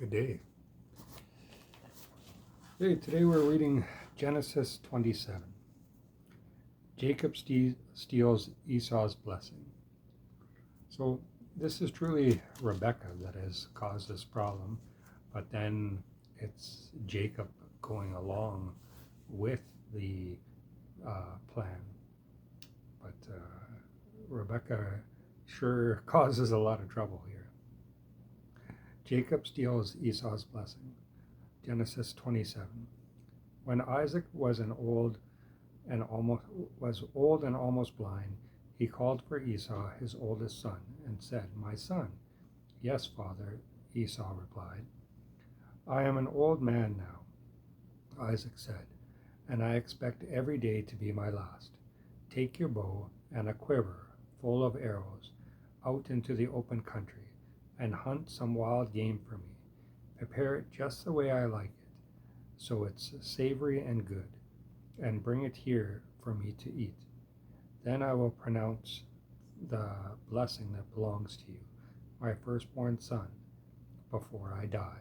Good day. Today we're reading Genesis 27. Jacob steals Esau's blessing. So this is truly Rebekah that has caused this problem, but then it's Jacob going along with the plan. But Rebekah sure causes a lot of trouble here. Jacob steals Esau's blessing. Genesis 27. When Isaac was old and almost blind, he called for Esau, his oldest son, and said, "My son." "Yes, father," Esau replied. "I am an old man now," Isaac said, "and I expect every day to be my last. Take your bow and a quiver full of arrows out into the open country and hunt some wild game for me. Prepare it just the way I like it, so it's savory and good, and bring it here for me to eat. Then I will pronounce the blessing that belongs to you, my firstborn son, before I die."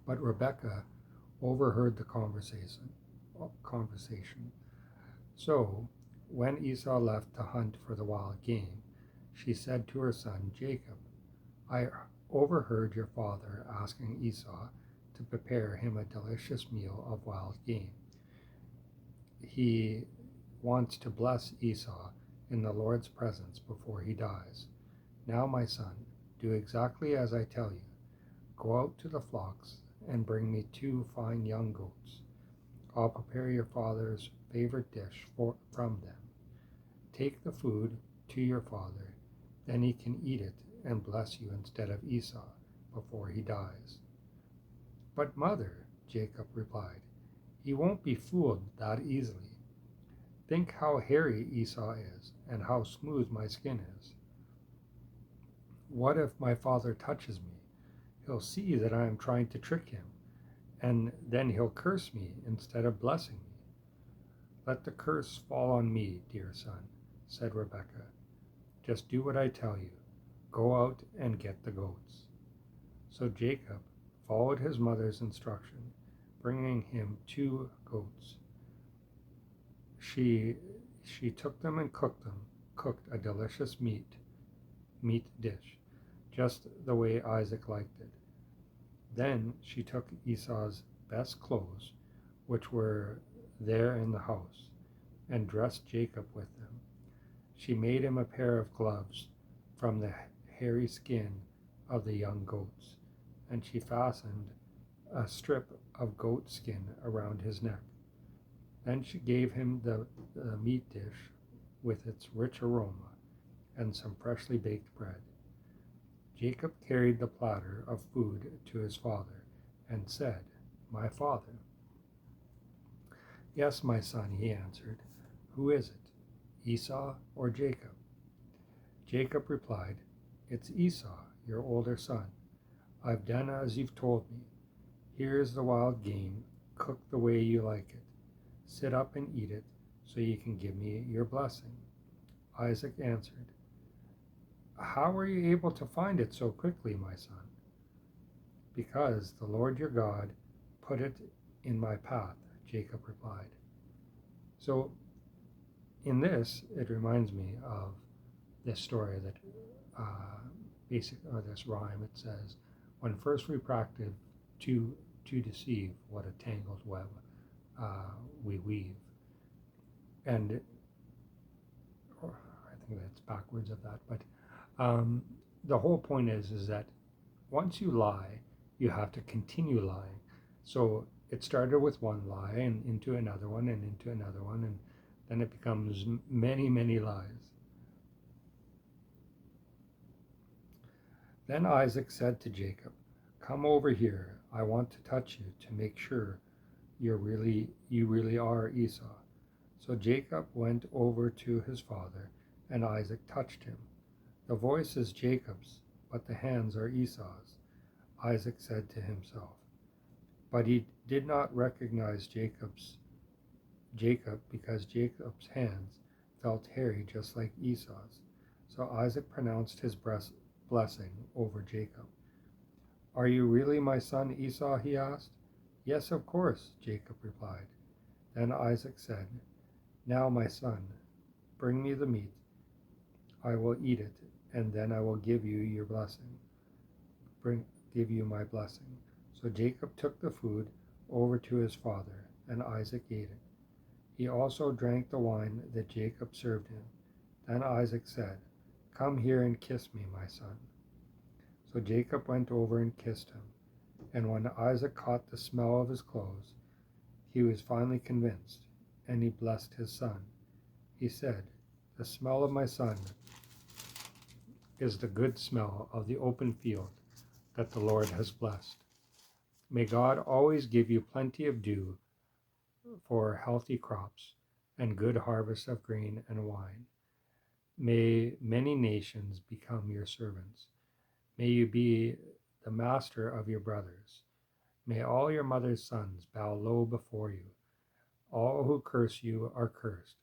But Rebekah overheard the conversation. So, when Esau left to hunt for the wild game, she said to her son Jacob, "I overheard your father asking Esau to prepare him a delicious meal of wild game. He wants to bless Esau in the Lord's presence before he dies. Now, my son, do exactly as I tell you. Go out to the flocks and bring me 2 fine young goats. I'll prepare your father's favorite dish from them. Take the food to your father, then he can eat it and bless you instead of Esau before he dies." "But mother," Jacob replied, "he won't be fooled that easily. Think how hairy Esau is and how smooth my skin is. What if my father touches me? He'll see that I am trying to trick him, and then he'll curse me instead of blessing me." "Let the curse fall on me, dear son," said Rebekah. "Just do what I tell you. Go out and get the goats." So Jacob followed his mother's instruction, bringing him 2 goats. She took them and cooked a delicious meat dish, just the way Isaac liked it. Then she took Esau's best clothes, which were there in the house, and dressed Jacob with them. She made him a pair of gloves from the hairy skin of the young goats, and she fastened a strip of goat skin around his neck. Then she gave him the meat dish with its rich aroma and some freshly baked bread. Jacob carried the platter of food to his father and said, "My father." "Yes, my son," he answered. "Who is it, Esau or Jacob?" Jacob replied, "It's Esau, your older son. I've done as you've told me. Here's the wild game, cooked the way you like it. Sit up and eat it so you can give me your blessing." Isaac answered, "How were you able to find it so quickly, my son?" "Because the Lord your God put it in my path," Jacob replied. So in this, it reminds me of this story that this rhyme. It says, "When first we practice to deceive, what a tangled web we weave." And or I think that's backwards of that, but the whole point is that once you lie, you have to continue lying. So it started with one lie and into another one and into another one, and then it becomes many, many lies. Then Isaac said to Jacob, "Come over here. I want to touch you to make sure you really are Esau." So Jacob went over to his father, and Isaac touched him. "The voice is Jacob's, but the hands are Esau's," Isaac said to himself. But he did not recognize Jacob because Jacob's hands felt hairy just like Esau's. So Isaac pronounced his blessing over Jacob. Are you really my son Esau? He asked. Yes, of course, Jacob replied. Then Isaac said, Now, my son, bring me the meat. I will eat it, and then I will give you your blessing. Give you my blessing. So Jacob took the food over to his father, and Isaac ate it. He also drank the wine that Jacob served him. Then Isaac said, Come here and kiss me, my son. So Jacob went over and kissed him. And when Isaac caught the smell of his clothes, he was finally convinced, and he blessed his son. He said, The smell of my son is the good smell of the open field that the Lord has blessed. May God always give you plenty of dew for healthy crops and good harvest of grain and wine. May many nations become your servants. May you be the master of your brothers. May all your mother's sons bow low before you. All who curse you are cursed.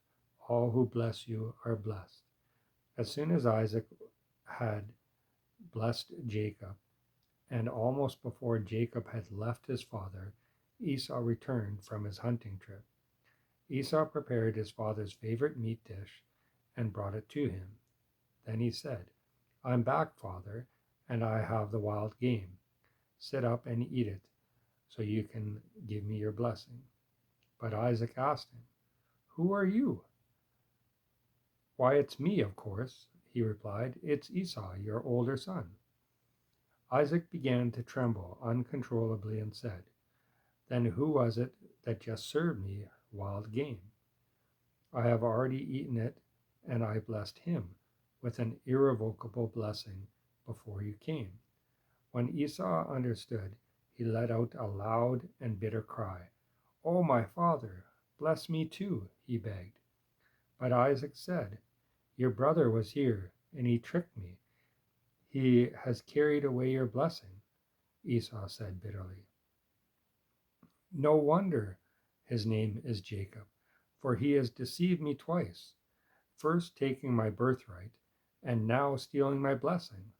All who bless you are blessed. As soon as Isaac had blessed Jacob, and almost before Jacob had left his father, Esau returned from his hunting trip. Esau prepared his father's favorite meat dish and brought it to him. Then he said, I'm back, father, and I have the wild game. Sit up and eat it, so you can give me your blessing. But Isaac asked him, Who are you? Why, it's me, of course, he replied. It's Esau, your older son. Isaac began to tremble uncontrollably and said, Then who was it that just served me wild game? I have already eaten it, and I blessed him with an irrevocable blessing before you came. When Esau understood, he let out a loud and bitter cry. Oh, my father, bless me too, he begged. But Isaac said, Your brother was here, and he tricked me. He has carried away your blessing, Esau said bitterly. No wonder his name is Jacob, for he has deceived me twice, first taking my birthright, and now stealing my blessing.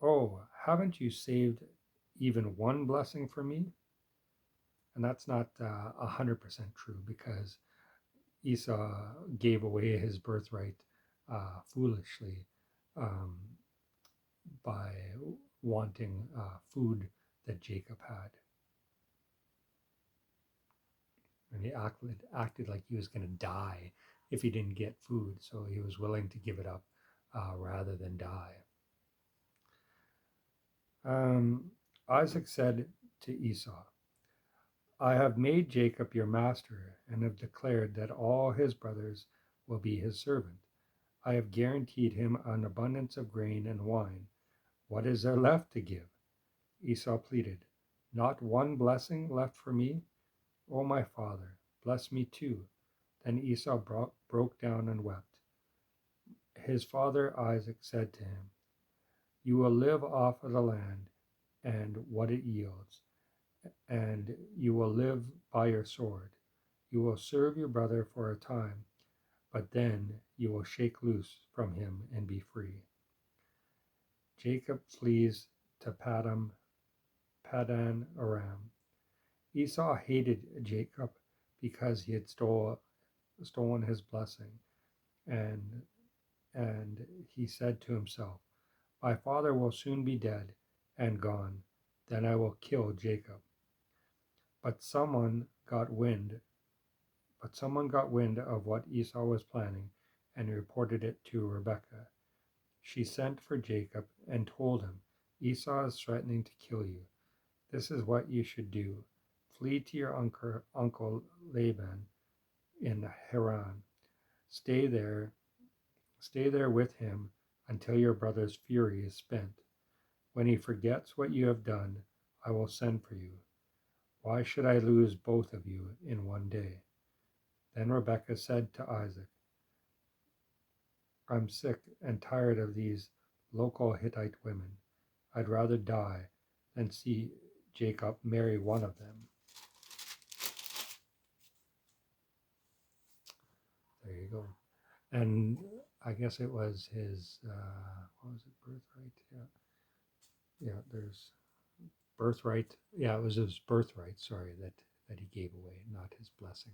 Oh, haven't you saved even one blessing for me? And that's not 100% true, because Esau gave away his birthright foolishly, um, by wanting food that Jacob had. And he acted like he was going to die if he didn't get food, so he was willing to give it up rather than die. Isaac said to Esau, I have made Jacob your master and have declared that all his brothers will be his servant. I have guaranteed him an abundance of grain and wine. What is there left to give? Esau pleaded, Not one blessing left for me? O my father, bless me too. Then Esau broke down and wept. His father Isaac said to him, You will live off of the land and what it yields, and you will live by your sword. You will serve your brother for a time, but then you will shake loose from him and be free. Jacob flees to Padan Aram. Esau hated Jacob because he had stolen his blessing, and he said to himself, My father will soon be dead and gone, then I will kill Jacob. But someone got wind of what Esau was planning and reported it to Rebekah. She sent for Jacob and told him, Esau is threatening to kill you. This is what you should do. Flee to your uncle Laban in Haran. Stay there with him until your brother's fury is spent. When he forgets what you have done, I will send for you. Why should I lose both of you in one day? Then Rebekah said to Isaac, I'm sick and tired of these local Hittite women. I'd rather die than see Jacob marry one of them. There you go. And I guess it was his, what was it, birthright? Yeah. Yeah, there's birthright. Yeah, it was his birthright, sorry, that he gave away, not his blessing.